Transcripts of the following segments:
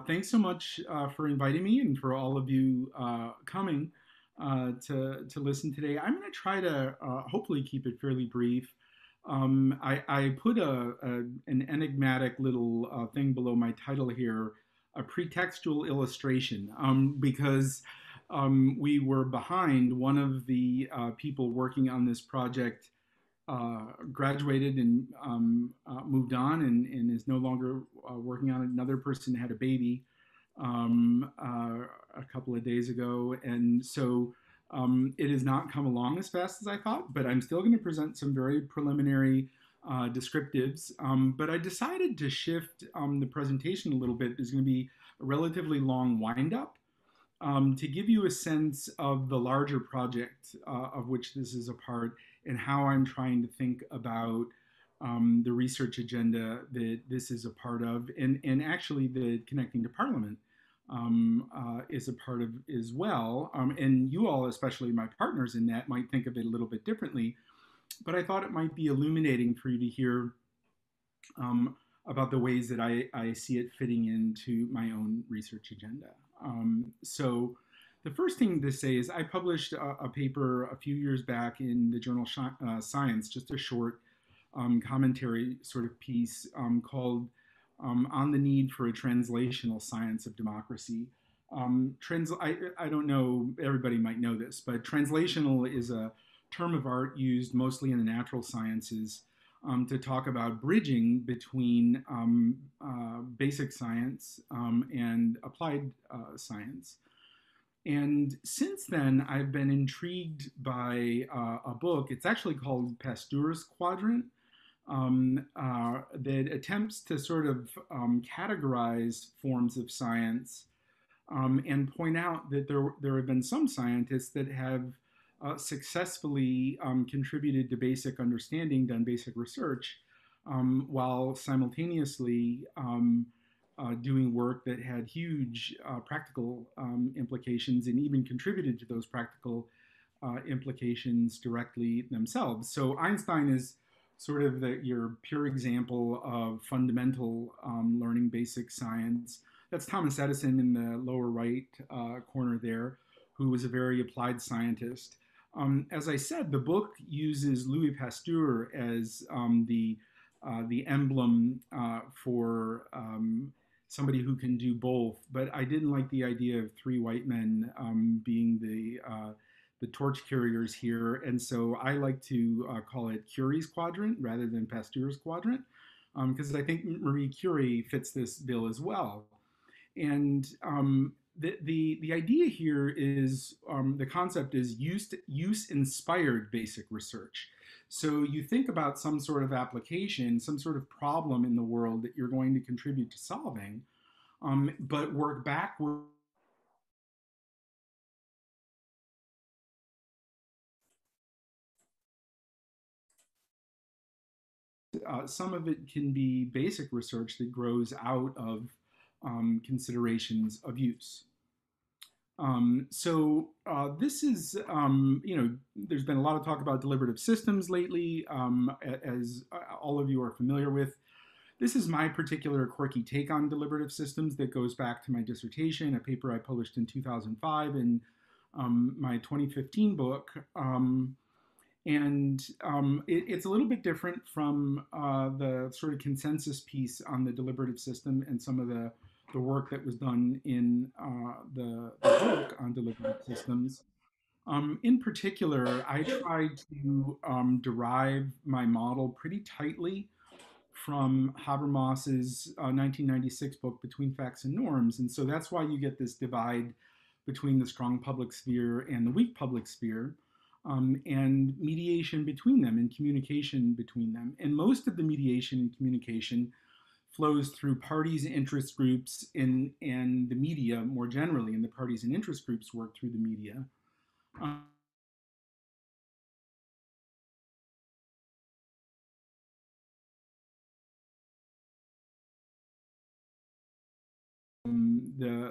Thanks so much for inviting me and for all of you coming to listen today. I'm going to try to hopefully keep it fairly brief. I put an enigmatic little thing below my title here, a pretextual illustration, because we were behind. One of the people working on this project graduated and moved on and is no longer working on it. Another person had a baby a couple of days ago. And so it has not come along as fast as I thought, but I'm still going to present some very preliminary descriptives. But I decided to shift the presentation a little bit. There's going to be a relatively long windup to give you a sense of the larger project of which this is a part and how I'm trying to think about the research agenda that this is a part of, and actually the connecting to Parliament is a part of as well. And you all, especially my partners in that, might think of it a little bit differently, but I thought it might be illuminating for you to hear about the ways that I see it fitting into my own research agenda. So the first thing to say is I published a paper a few years back in the journal Science, just a short commentary sort of piece called On the Need for a Translational Science of Democracy. I don't know, everybody might know this, but translational is a term of art used mostly in the natural sciences to talk about bridging between basic science and applied science. And since then, I've been intrigued by a book. It's actually called Pasteurs Quadrant, that attempts to sort of categorize forms of science and point out that there have been some scientists that have successfully contributed to basic understanding, done basic research, while simultaneously doing work that had huge practical implications and even contributed to those practical implications directly themselves. So Einstein is sort of your pure example of fundamental learning basic science. That's Thomas Edison in the lower right corner there, who was a very applied scientist. As I said, the book uses Louis Pasteur as the emblem for somebody who can do both. But I didn't like the idea of three white men being the torch carriers here, and so I like to call it Curie's Quadrant rather than Pasteur's Quadrant, because I think Marie Curie fits this bill as well. And the idea here is the concept is use inspired basic research. So you think about some sort of application, some sort of problem in the world that you're going to contribute to solving, but work backward. Some of it can be basic research that grows out of considerations of use. This is, there's been a lot of talk about deliberative systems lately, as all of you are familiar with. This is my particular quirky take on deliberative systems that goes back to my dissertation, a paper I published in 2005 in my 2015 book. It's a little bit different from the sort of consensus piece on the deliberative system and some of the work that was done in the book on deliberative systems. In particular, I tried to derive my model pretty tightly from Habermas's 1996 book, Between Facts and Norms. And so that's why you get this divide between the strong public sphere and the weak public sphere, and mediation between them and communication between them. And most of the mediation and communication flows through parties, interest groups, and the media more generally, and the parties and interest groups work through the media.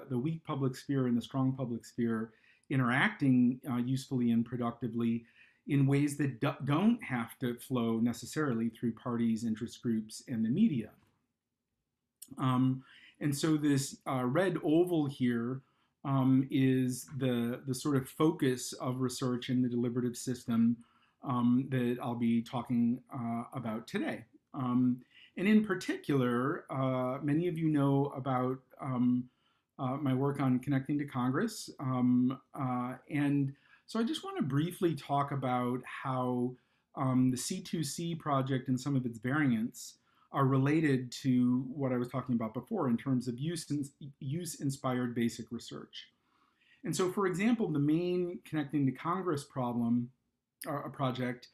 The weak public sphere and the strong public sphere interacting usefully and productively in ways that don't have to flow necessarily through parties, interest groups, and the media. And so this red oval here is the sort of focus of research in the deliberative system that I'll be talking about today. And in particular, many of you know about my work on connecting to Congress. And so I just want to briefly talk about how the C2C project and some of its variants are related to what I was talking about before in terms of use-inspired basic research. And so, for example, the main Connecting to Congress project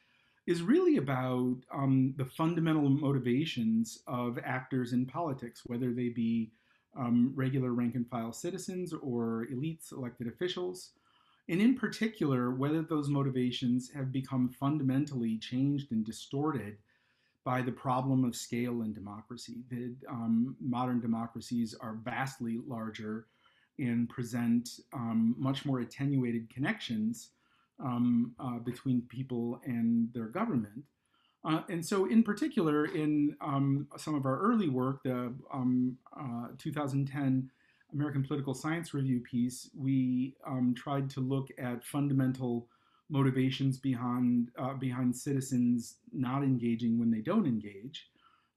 is really about the fundamental motivations of actors in politics, whether they be regular rank and file citizens or elites, elected officials, and in particular, whether those motivations have become fundamentally changed and distorted by the problem of scale in democracy. That modern democracies are vastly larger and present much more attenuated connections between people and their government. And so, in particular, in some of our early work, the 2010 American Political Science Review piece, we tried to look at fundamental motivations behind citizens not engaging when they don't engage.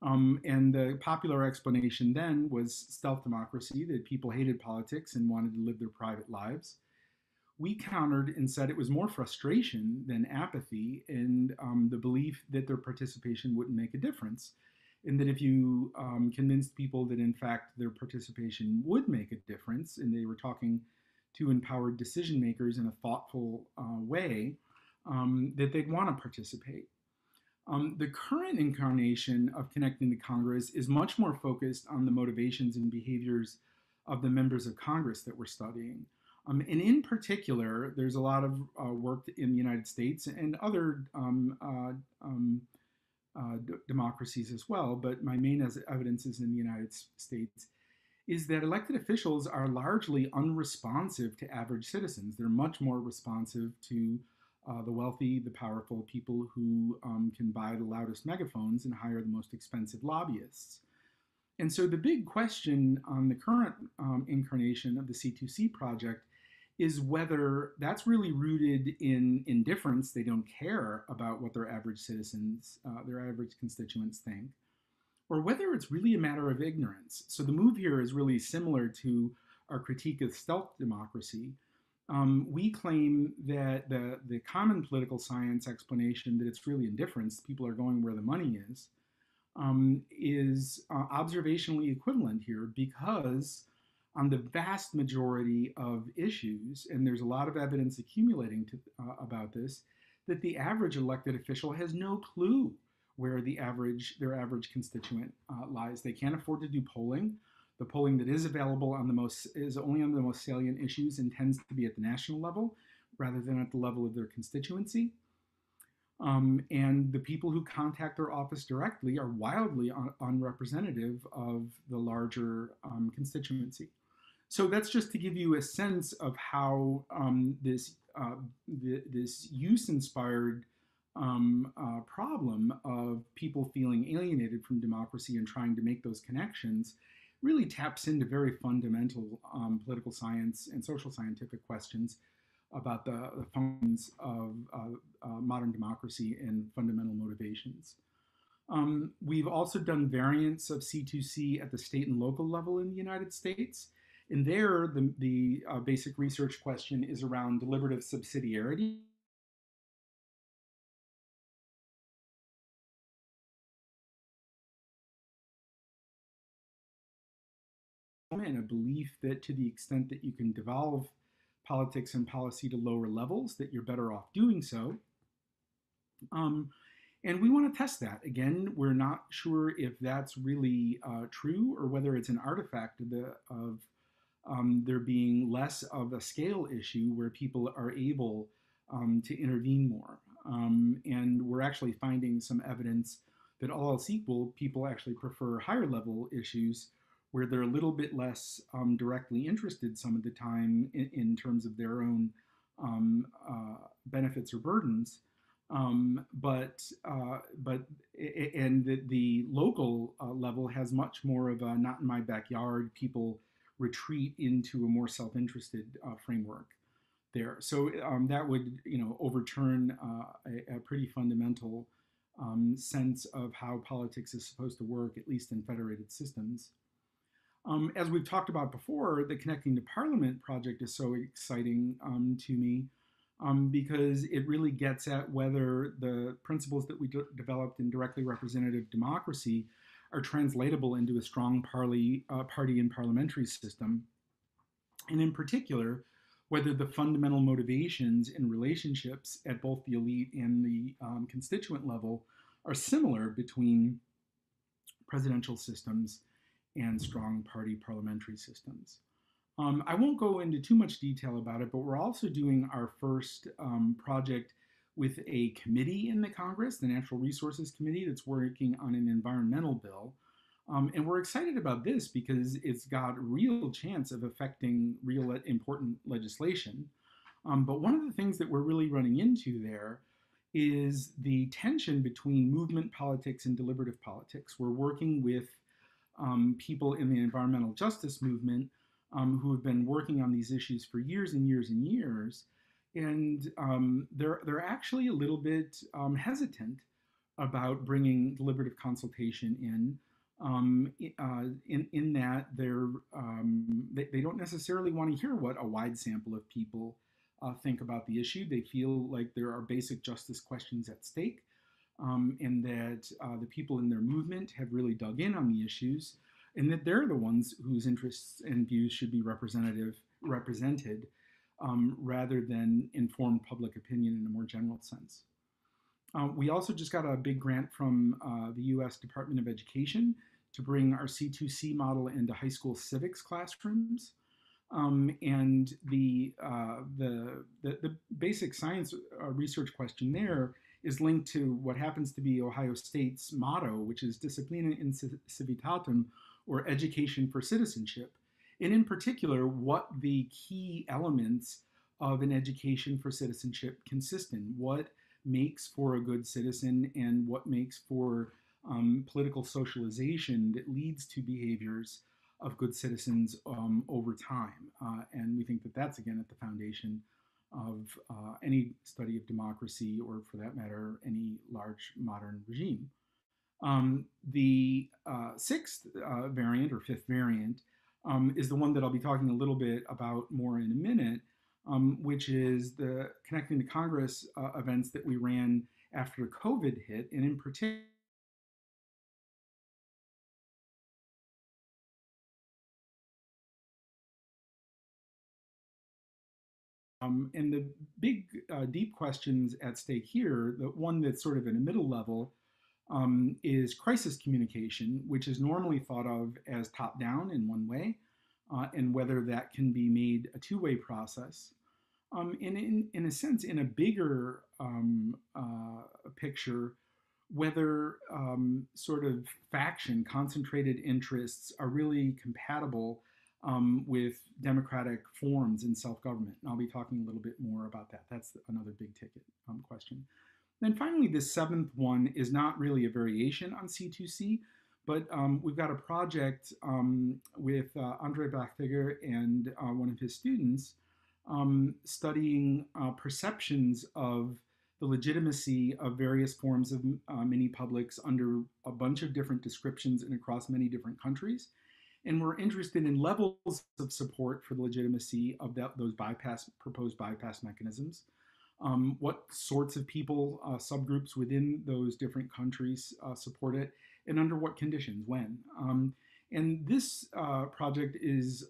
And the popular explanation then was stealth democracy, that people hated politics and wanted to live their private lives. We countered and said it was more frustration than apathy, and the belief that their participation wouldn't make a difference. And that if you convinced people that in fact their participation would make a difference, and they were talking to empowered decision makers in a thoughtful way, that they'd want to participate. The current incarnation of Connecting to Congress is much more focused on the motivations and behaviors of the members of Congress that we're studying. And in particular, there's a lot of work in the United States and other democracies as well, but my main evidence is in the United States, is that elected officials are largely unresponsive to average citizens. They're much more responsive to the wealthy, the powerful, people who can buy the loudest megaphones and hire the most expensive lobbyists. And so the big question on the current incarnation of the C2C project is whether that's really rooted in indifference. They don't care about what their average citizens, their average constituents think, or whether it's really a matter of ignorance. So the move here is really similar to our critique of stealth democracy. We claim that the common political science explanation that it's really indifference, people are going where the money is observationally equivalent here, because on the vast majority of issues, and there's a lot of evidence accumulating about this, that the average elected official has no clue where their average constituent lies. They can't afford to do polling. The polling that is available is only on the most salient issues and tends to be at the national level rather than at the level of their constituency. And the people who contact their office directly are wildly unrepresentative of the larger constituency. So that's just to give you a sense of how this use-inspired problem of people feeling alienated from democracy and trying to make those connections really taps into very fundamental political science and social scientific questions about the functions of modern democracy and fundamental motivations. We've also done variants of C2C at the state and local level in the United States. And there, the basic research question is around deliberative subsidiarity. And a belief that to the extent that you can devolve politics and policy to lower levels, that you're better off doing so. And we want to test that. Again, we're not sure if that's really true or whether it's an artifact of there being less of a scale issue where people are able to intervene more. And we're actually finding some evidence that all else equal, people actually prefer higher level issues where they're a little bit less directly interested some of the time in terms of their own benefits or burdens. But the local level level has much more of a not in my backyard, people retreat into a more self-interested framework there. So that would, overturn a pretty fundamental sense of how politics is supposed to work, at least in federated systems. As we've talked about before, the Connecting to Parliament project is so exciting to me because it really gets at whether the principles that we developed in directly representative democracy are translatable into a strong party and parliamentary system. And in particular, whether the fundamental motivations and relationships at both the elite and the constituent level are similar between presidential systems and strong party parliamentary systems. I won't go into too much detail about it, but we're also doing our first project with a committee in the Congress, the Natural Resources Committee, that's working on an environmental bill. And we're excited about this because it's got a real chance of affecting real important legislation. But one of the things that we're really running into there is the tension between movement politics and deliberative politics. We're working with people in the environmental justice movement who have been working on these issues for years and years and years. And they're actually a little bit hesitant about bringing deliberative consultation in that they don't necessarily want to hear what a wide sample of people think about the issue. They feel like there are basic justice questions at stake, and that the people in their movement have really dug in on the issues, and that they're the ones whose interests and views should be represented rather than informed public opinion in a more general sense. We also just got a big grant from the US Department of Education to bring our C2C model into high school civics classrooms. And the basic science research question there is linked to what happens to be Ohio State's motto, which is Disciplina in Civitatem, or education for citizenship. And in particular, what the key elements of an education for citizenship consist in, what makes for a good citizen and what makes for political socialization that leads to behaviors of good citizens over time. And we think that that's, again, at the foundation of any study of democracy, or for that matter, any large modern regime. The sixth variant, or fifth variant, is the one that I'll be talking a little bit about more in a minute, which is the Connecting to Congress events that we ran after COVID hit, and in particular, and the big, deep questions at stake here, the one that's sort of in a middle level, is crisis communication, which is normally thought of as top-down in one way, and whether that can be made a two-way process. In a sense, in a bigger picture, whether sort of concentrated interests are really compatible with democratic forms in self-government. And I'll be talking a little bit more about that. That's another big ticket question. Then finally, this seventh one is not really a variation on C2C, but we've got a project with Andre Bachtiger and one of his students studying perceptions of the legitimacy of various forms of mini-publics under a bunch of different descriptions and across many different countries. And we're interested in levels of support for the legitimacy of those proposed bypass mechanisms. What sorts of people, subgroups within those different countries support it, and under what conditions, when. And this project is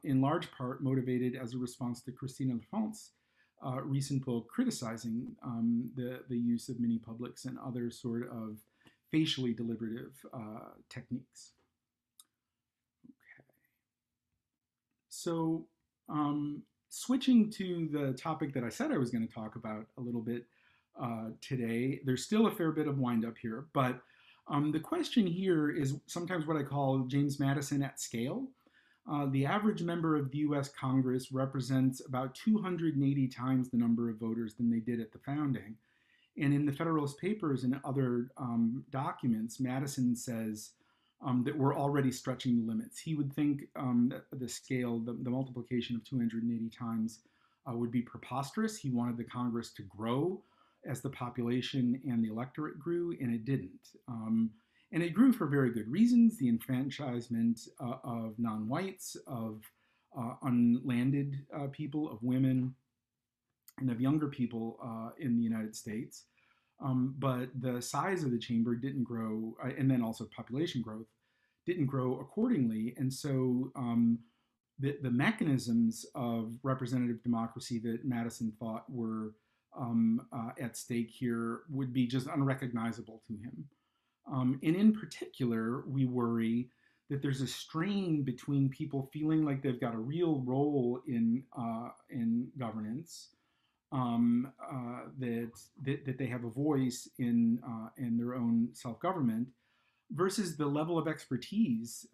in large part motivated as a response to Christina Lafonte's recent book criticizing the use of mini-publics and other sort of facially deliberative techniques. Okay. So switching to the topic that I said I was going to talk about a little bit today, there's still a fair bit of wind up here, but the question here is sometimes what I call James Madison at scale. The average member of the US Congress represents about 280 times the number of voters than they did at the founding. And in the Federalist Papers and other documents, Madison says that were already stretching the limits. He would think that the scale, the multiplication of 280 times would be preposterous. He wanted the Congress to grow as the population and the electorate grew, and it didn't. And it grew for very good reasons. The enfranchisement of non-whites, of unlanded people, of women, and of younger people in the United States. But the size of the chamber didn't grow, and then also population growth didn't grow accordingly. And so the mechanisms of representative democracy that Madison thought were at stake here would be just unrecognizable to him. And in particular, we worry that there's a strain between people feeling like they've got a real role in governance, that they have a voice in their own self-government, versus the level of expertise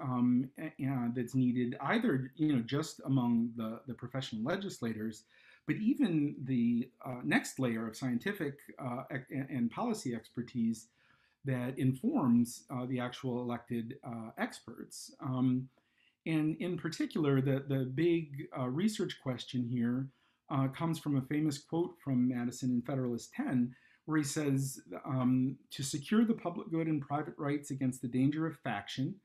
that's needed, either just among the professional legislators, but even the next layer of scientific and policy expertise that informs the actual elected experts. And in particular, the big research question here comes from a famous quote from Madison in Federalist 10, where he says, to secure the public good and private rights against the danger of faction,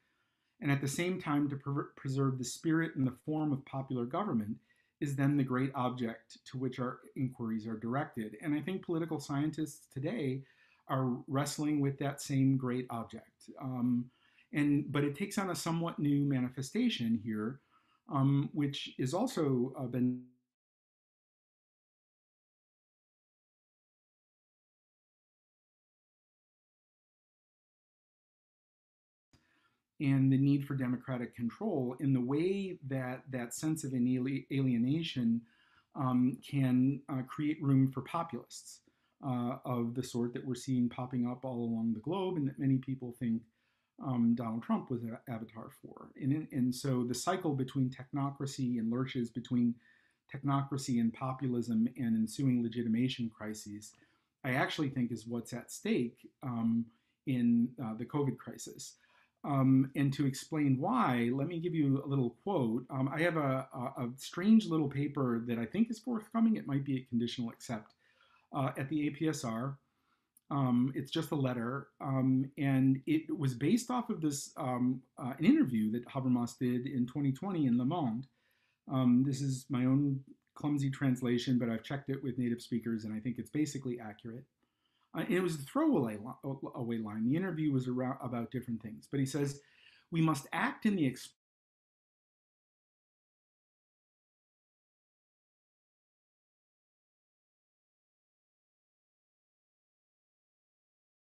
and at the same time to preserve the spirit and the form of popular government, is then the great object to which our inquiries are directed. And I think political scientists today are wrestling with that same great object. But it takes on a somewhat new manifestation here, which is also been and the need for democratic control in the way that that sense of alienation can create room for populists of the sort that we're seeing popping up all along the globe, and that many people think Donald Trump was an avatar for. And so the cycle between technocracy and lurches between technocracy and populism and ensuing legitimation crises, I actually think is what's at stake in the COVID crisis. And to explain why, let me give you a little quote. I have a strange little paper that I think is forthcoming. It might be a conditional accept at the APSR. It's just a letter, and it was based off of this an interview that Habermas did in 2020 in Le Monde. This is my own clumsy translation, but I've checked it with native speakers, and I think it's basically accurate. And it was a throwaway line. The interview was about different things, but he says, "We must act in the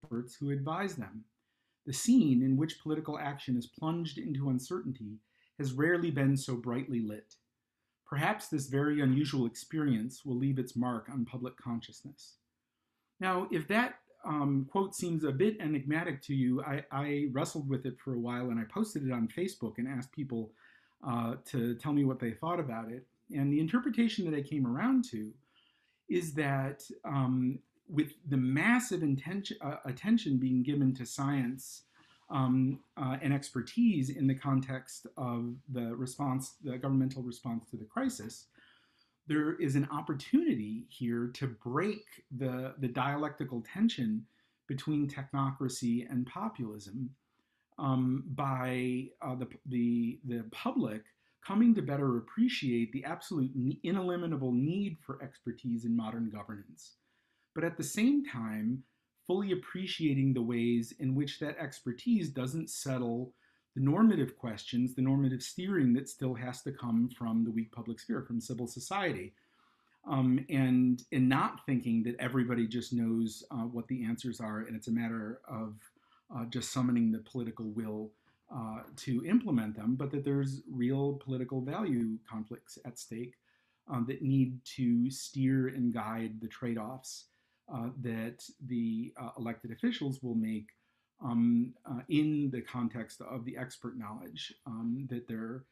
experts who advise them. The scene in which political action is plunged into uncertainty has rarely been so brightly lit. Perhaps this very unusual experience will leave its mark on public consciousness." Now, if that quote seems a bit enigmatic to you, I wrestled with it for a while, and I posted it on Facebook and asked people to tell me what they thought about it. And the interpretation that I came around to is that with the massive attention being given to science and expertise in the context of the governmental response to the crisis, there is an opportunity here to break the dialectical tension between technocracy and populism by the public coming to better appreciate the absolute ineliminable need for expertise in modern governance, but at the same time, fully appreciating the ways in which that expertise doesn't settle the normative questions, the normative steering that still has to come from the weak public sphere, from civil society. And not thinking that everybody just knows what the answers are, and it's a matter of just summoning the political will to implement them, but that there's real political value conflicts at stake that need to steer and guide the trade-offs that the elected officials will make in the context of the expert knowledge that they're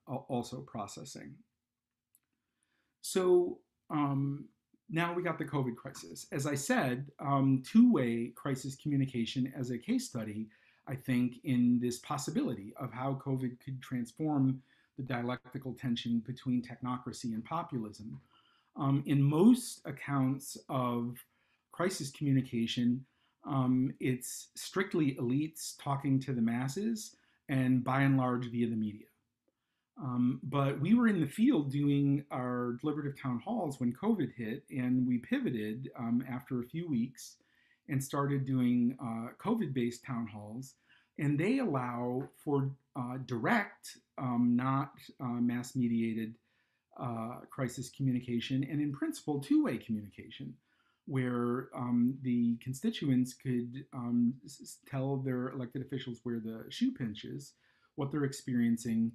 also processing. So now we got the COVID crisis. As I said, two-way crisis communication as a case study, I think, in this possibility of how COVID could transform the dialectical tension between technocracy and populism. In most accounts of crisis communication, it's strictly elites talking to the masses, and by and large via the media. But we were in the field doing our deliberative town halls when COVID hit, and we pivoted after a few weeks and started doing COVID-based town halls. And they allow for direct, not mass-mediated crisis communication, and in principle, two-way communication, where the constituents could tell their elected officials where the shoe pinches, what they're experiencing,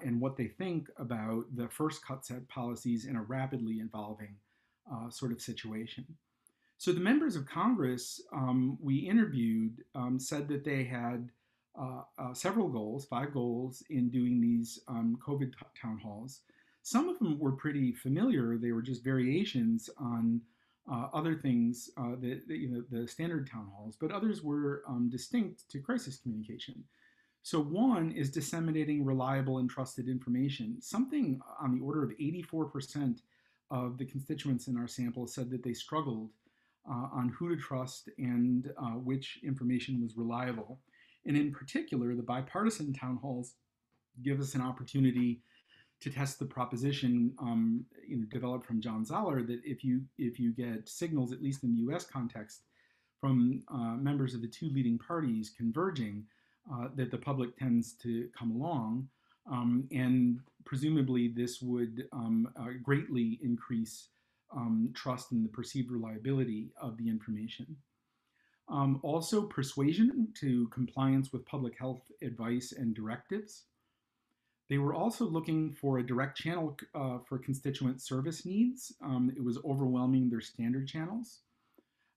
and what they think about the first cut set policies in a rapidly evolving sort of situation. So the members of Congress we interviewed said that they had several goals, 5 goals, in doing these COVID town halls. Some of them were pretty familiar. They were just variations on other things that the standard town halls, but others were distinct to crisis communication. So one is disseminating reliable and trusted information. Something on the order of 84% of the constituents in our sample said that they struggled on who to trust and which information was reliable. And in particular, the bipartisan town halls give us an opportunity to test the proposition developed from John Zoller that if you get signals, at least in the U.S. context, from members of the two leading parties converging, that the public tends to come along, and presumably this would greatly increase trust in the perceived reliability of the information. Also, persuasion to compliance with public health advice and directives. They were also looking for a direct channel for constituent service needs. It was overwhelming their standard channels.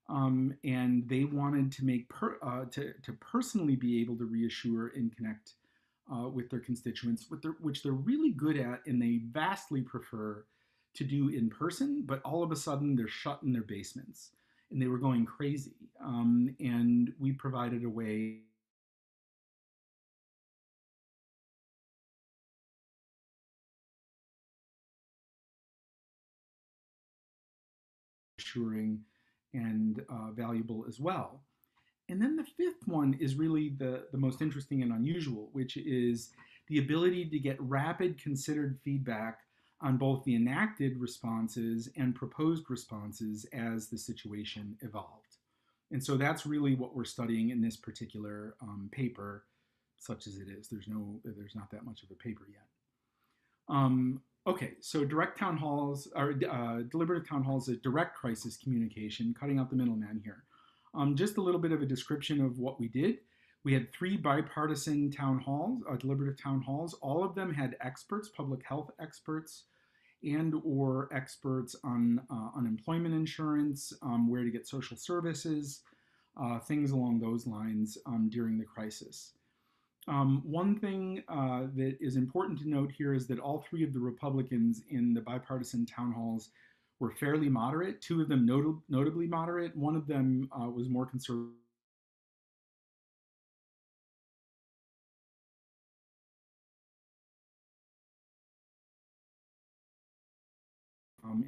And they wanted to make to personally be able to reassure and connect with their constituents, which they're really good at, and they vastly prefer to do in person. But all of a sudden, they're shut in their basements, and they were going crazy. And we provided a way assuring and valuable as well. And then the fifth one is really the most interesting and unusual, which is the ability to get rapid considered feedback on both the enacted responses and proposed responses as the situation evolved. And so that's really what we're studying in this particular paper, such as it is. There's not that much of a paper yet. Okay, so direct town halls, or deliberative town halls is direct crisis communication, cutting out the middleman here. Just a little bit of a description of what we did. We had 3 bipartisan town halls, deliberative town halls. All of them had experts, public health experts, and or experts on unemployment insurance, where to get social services, things along those lines during the crisis. One thing that is important to note here is that all 3 of the Republicans in the bipartisan town halls were fairly moderate, 2 of them notably moderate. One of them was more conservative.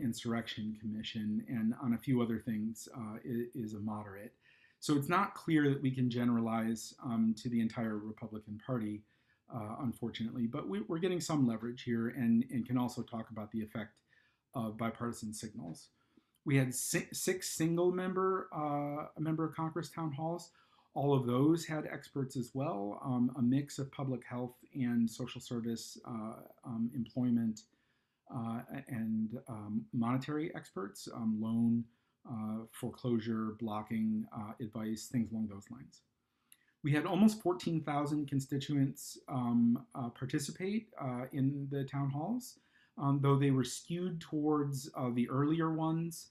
Insurrection Commission, and on a few other things is a moderate. So it's not clear that we can generalize to the entire Republican Party, unfortunately, but we're getting some leverage here, and can also talk about the effect of bipartisan signals. We had 6 single member of Congress town halls. All of those had experts as well, a mix of public health and social service, employment, and monetary experts, loan, foreclosure, blocking, advice, things along those lines. We had almost 14,000 constituents participate in the town halls, though they were skewed towards the earlier ones,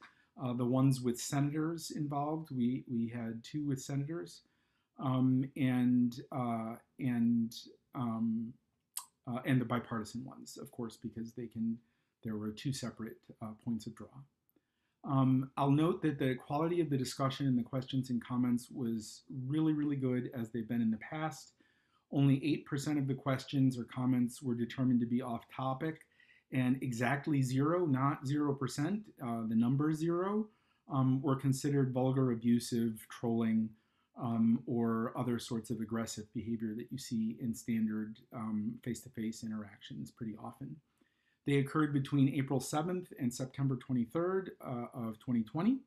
the ones with senators involved. We had 2 with senators, and the bipartisan ones, of course, because there were 2 separate points of draw. I'll note that the quality of the discussion and the questions and comments was really, really good as they've been in the past. Only 8% of the questions or comments were determined to be off topic, and exactly zero, not 0%, the number zero, were considered vulgar, abusive, trolling, or other sorts of aggressive behavior that you see in standard face-to-face interactions pretty often. They occurred between April 7th and September 23rd of 2020.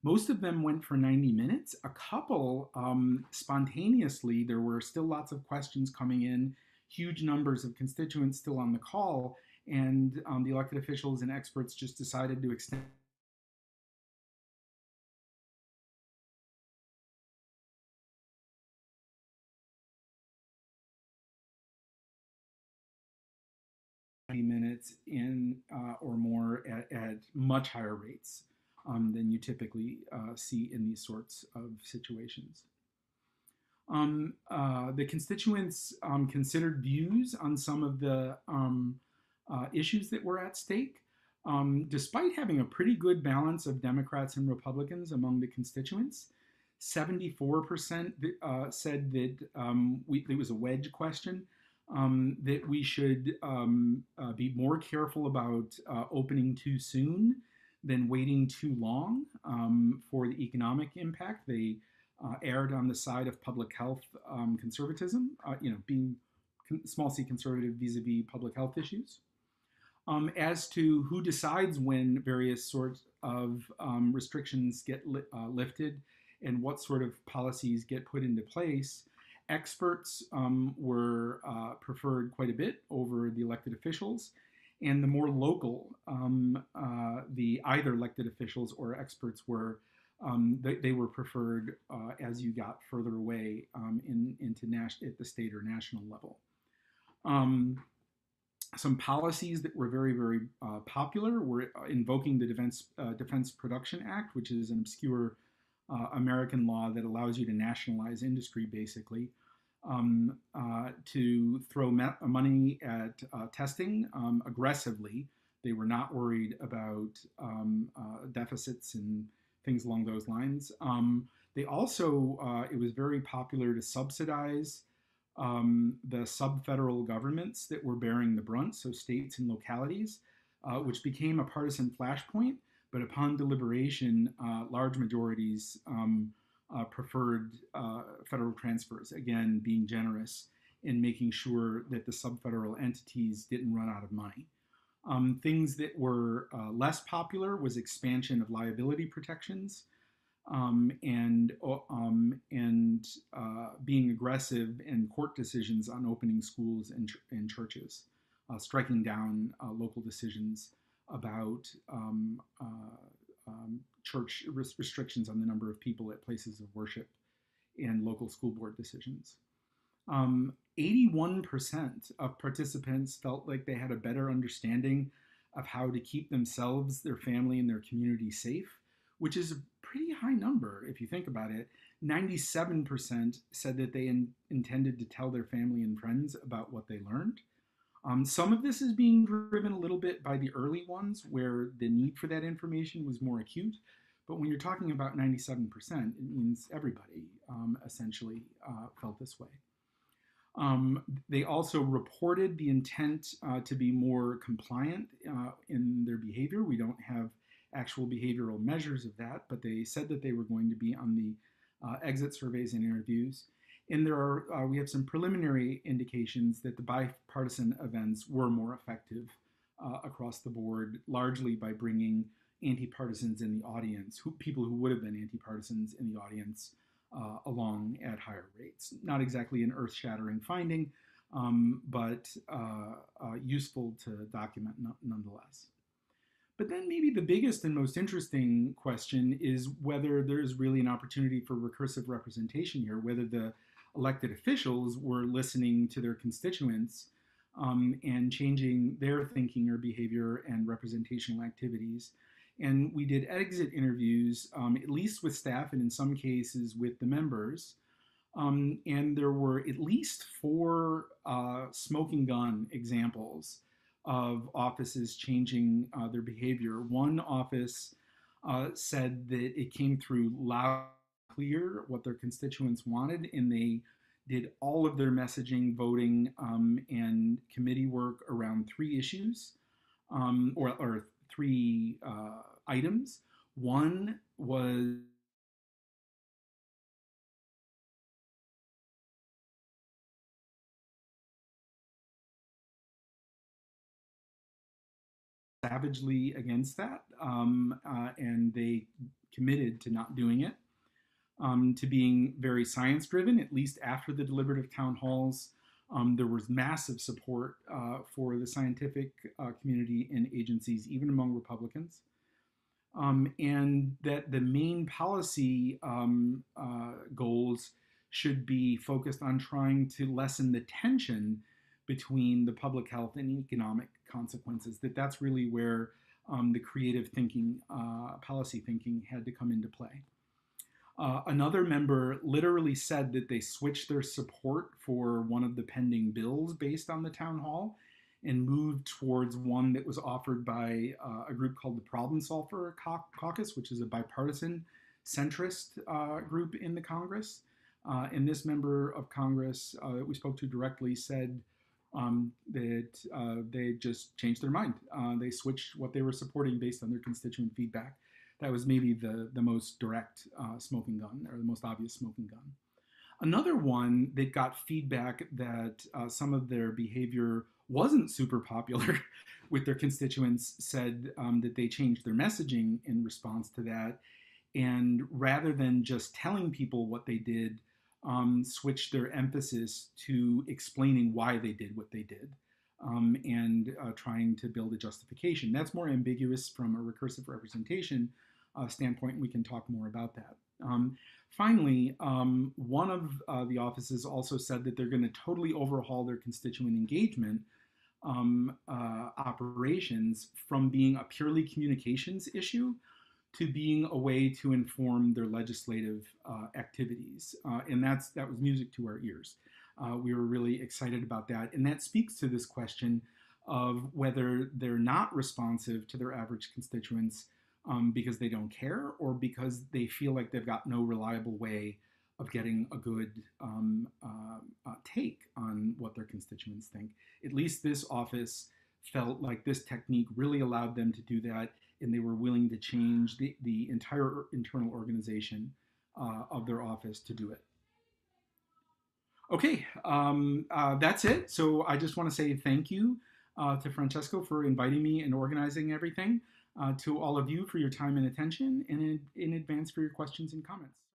Most of them went for 90 minutes. A couple spontaneously, there were still lots of questions coming in, huge numbers of constituents still on the call, and the elected officials and experts just decided to extend minutes in or more at much higher rates than you typically see in these sorts of situations. The constituents considered views on some of the issues that were at stake. Despite having a pretty good balance of Democrats and Republicans among the constituents, 74% said that it was a wedge question, that we should be more careful about opening too soon than waiting too long for the economic impact. They erred on the side of public health conservatism, being small c conservative vis-a-vis public health issues. As to who decides when various sorts of restrictions get lifted and what sort of policies get put into place, experts were preferred quite a bit over the elected officials, and the more local the either elected officials or experts were, they were preferred as you got further away into at the state or national level. Some policies that were very, very popular were invoking the Defense Production Act, which is an obscure American law that allows you to nationalize industry, basically, to throw money at testing aggressively. They were not worried about deficits and things along those lines. They also, it was very popular to subsidize the sub-federal governments that were bearing the brunt, so states and localities, which became a partisan flashpoint. But upon deliberation, large majorities preferred federal transfers, again, being generous in making sure that the sub-federal entities didn't run out of money. Things that were less popular was expansion of liability protections, and being aggressive in court decisions on opening schools and churches, striking down local decisions about church restrictions on the number of people at places of worship and local school board decisions. 81% of participants felt like they had a better understanding of how to keep themselves, their family, and their community safe, which is a pretty high number if you think about it. 97% said that they intended to tell their family and friends about what they learned. Some of this is being driven a little bit by the early ones where the need for that information was more acute. But when you're talking about 97%, it means everybody essentially felt this way. They also reported the intent to be more compliant in their behavior. We don't have actual behavioral measures of that, but they said that they were going to be on the exit surveys and interviews. And we have some preliminary indications that the bipartisan events were more effective across the board, largely by bringing anti-partisans in the audience, people who would have been anti-partisans in the audience, along at higher rates. Not exactly an earth-shattering finding, but useful to document nonetheless. But then maybe the biggest and most interesting question is whether there's really an opportunity for recursive representation here, whether the elected officials were listening to their constituents and changing their thinking or behavior and representational activities. And we did exit interviews, at least with staff and in some cases with the members. And there were at least 4 smoking gun examples of offices changing their behavior. One office said that it came through loud and clear what their constituents wanted, and they did all of their messaging, voting, and committee work around three issues, or three items. One was savagely against that, and they committed to not doing it, to being very science driven, at least after the deliberative town halls. There was massive support for the scientific community and agencies, even among Republicans. And that the main policy goals should be focused on trying to lessen the tension between the public health and economic consequences. That's really where the creative thinking, policy thinking, had to come into play. Another member literally said that they switched their support for one of the pending bills based on the town hall and moved towards one that was offered by a group called the Problem Solver Caucus, which is a bipartisan centrist group in the Congress. And this member of Congress that we spoke to directly said that they just changed their mind. They switched what they were supporting based on their constituent feedback. That was maybe the most direct smoking gun, or the most obvious smoking gun. Another one that got feedback that some of their behavior wasn't super popular with their constituents said that they changed their messaging in response to that. And rather than just telling people what they did, switched their emphasis to explaining why they did what they did, and trying to build a justification. That's more ambiguous from a recursive representation standpoint, and we can talk more about that. Finally, one of the offices also said that they're going to totally overhaul their constituent engagement operations from being a purely communications issue to being a way to inform their legislative activities. And that was music to our ears. We were really excited about that. And that speaks to this question of whether they're not responsive to their average constituents because they don't care, or because they feel like they've got no reliable way of getting a good take on what their constituents think. At least this office felt like this technique really allowed them to do that, and they were willing to change the entire internal organization of their office to do it. Okay, that's it. So I just want to say thank you to Francesco for inviting me and organizing everything, to all of you for your time and attention, and in advance for your questions and comments.